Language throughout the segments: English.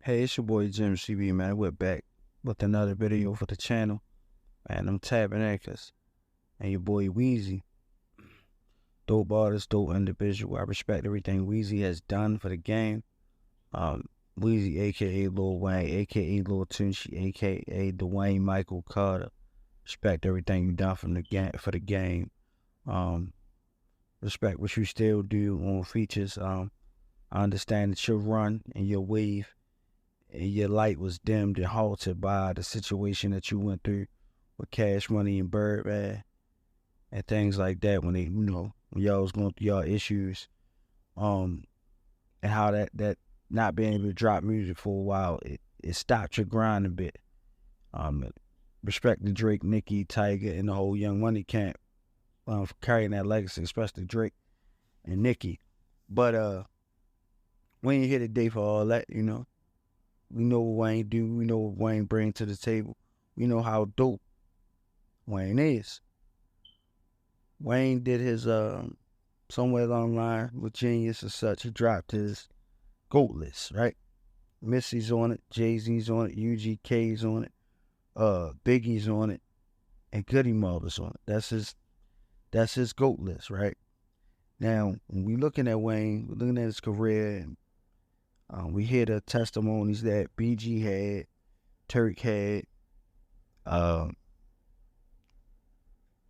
Hey, it's your boy Jim CB, man. We're back with another video for the channel. Man, I'm Tabernacles and your boy Weezy. Dope artist, dope individual. I respect everything Weezy has done for the game. Um, Weezy, aka Lil Wayne, aka Lil Tunchi, aka Dwayne Michael Carter. Respect everything you done from the game for the game. Um, Respect what you still do on features. I understand that your run and your wave and your light was dimmed and halted by the situation that you went through with Cash Money and Birdman and things like that when when y'all was going through y'all issues, um, and how that not being able to drop music for a while, it stopped your grind a bit. Um, Respect to Drake, Nicki, Tiger, and the whole Young Money camp for carrying that legacy, especially Drake and Nicki. But we ain't here today for all that. We know what Wayne do. We know what Wayne bring to the table. We know how dope Wayne is. Wayne did his somewhere along the line with Genius and such. He dropped his GOAT list, right? Missy's on it, Jay-Z's on it, UGK's on it, Biggie's on it, and Goodie Mob on it. That's his GOAT list, right? Now, when we looking at Wayne, we're looking at his career, and we hear the testimonies that BG had, Turk had,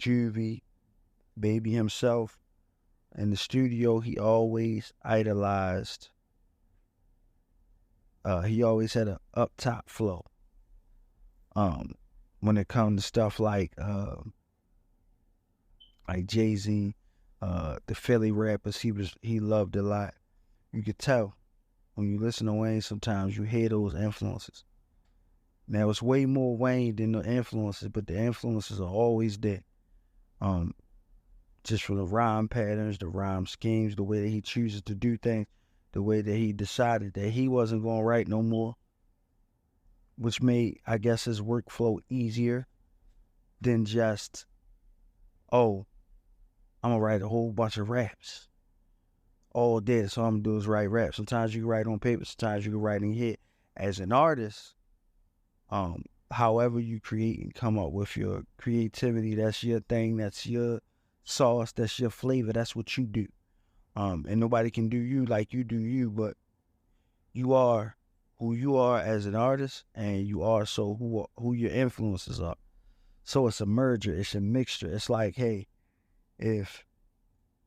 Juvie, Baby himself. In the studio, he always idolized. He always had an up top flow. When it comes to stuff like Jay-Z, the Philly rappers, he loved a lot. You could tell when you listen to Wayne. Sometimes you hear those influences. Now it's way more Wayne than the influences, but the influences are always there. Just from the rhyme patterns, the rhyme schemes, the way that he chooses to do things, the way that he decided that he wasn't going to write no more, which made, I guess, his workflow easier than just, oh, I'm going to write a whole bunch of raps all day, so I'm going to do is write raps. Sometimes you can write on paper, sometimes you can write in your head. As an artist, however you create and come up with your creativity, that's your thing, that's your sauce, that's your flavor, that's what you do. And nobody can do you like you do you, but you are who you are as an artist, and you are so who your influences are. So it's a merger, it's a mixture. It's like, hey, if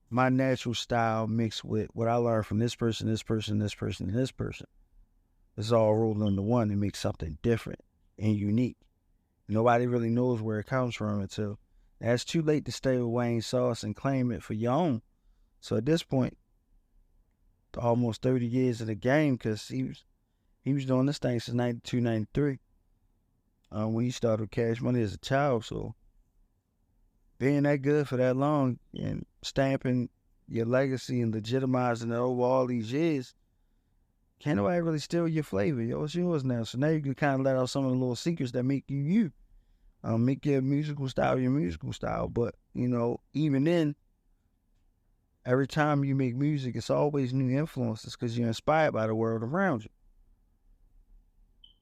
my natural style mixed with what I learned from this person, this person, this person, and this person, it's all rolled into one and makes something different and unique. Nobody really knows where it comes from until it's too late to stay with Wayne's sauce and claim it for your own. So at this point, almost 30 years in the game, because he was doing this thing since 92, 93, when he started with Cash Money as a child. So being that good for that long and stamping your legacy and legitimizing it over all these years, can't nobody really steal your flavor. Yo, it's yours now. So now you can kind of let out some of the little secrets that make you you. Make your musical style your musical style. But, even then, every time you make music, it's always new influences because you're inspired by the world around you.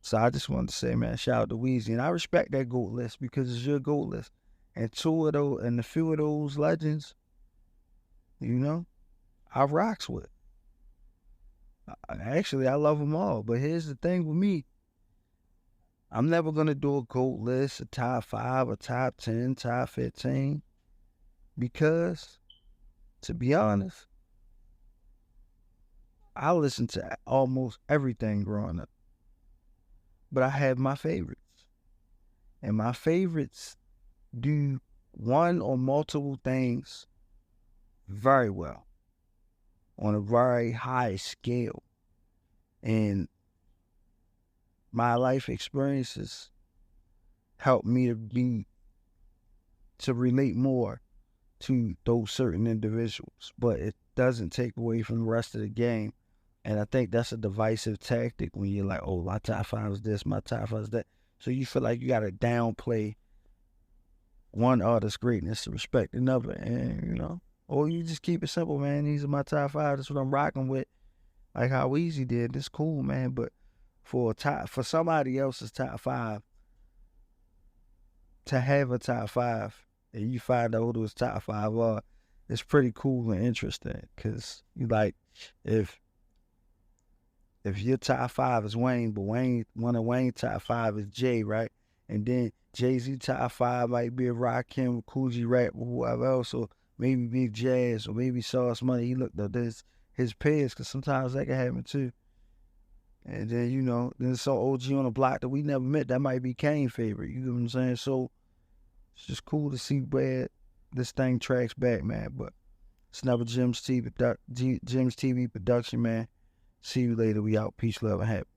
So I just wanted to say, man, shout out to Weezy. And I respect that GOAT list because it's your GOAT list. And a few of those legends, I rocks with. Actually, I love them all. But here's the thing with me. I'm never going to do a GOAT list, a top 5, a top 10, top 15. Because, to be honest, I listened to almost everything growing up. But I have my favorites. And my favorites do one or multiple things very well on a very high scale. And my life experiences help me to relate more to those certain individuals, but it doesn't take away from the rest of the game. And I think that's a divisive tactic when you're like, oh, my top 5 is this, my top 5 is that. So you feel like you got to downplay one artist's greatness to respect another. And, or you just keep it simple, man. These are my top 5. That's what I'm rocking with. Like how Weezy did. It's cool, man. But for somebody else's top five to have a top five and you find out who those top five are, it's pretty cool and interesting. Cause you like if your top five is Wayne, but one of Wayne's top five is Jay, right? And then Jay-Z top five might be a Rakim, Cool G Rap, or whoever else, or maybe Big Jazz, or maybe Sauce Money. He looked up his peers, because sometimes that can happen too. And then, then some OG on the block that we never met, that might be Kane's favorite. You know what I'm saying? So it's just cool to see where this thing tracks back, man. But it's another Jim's TV production, man. See you later. We out. Peace, love, and happiness.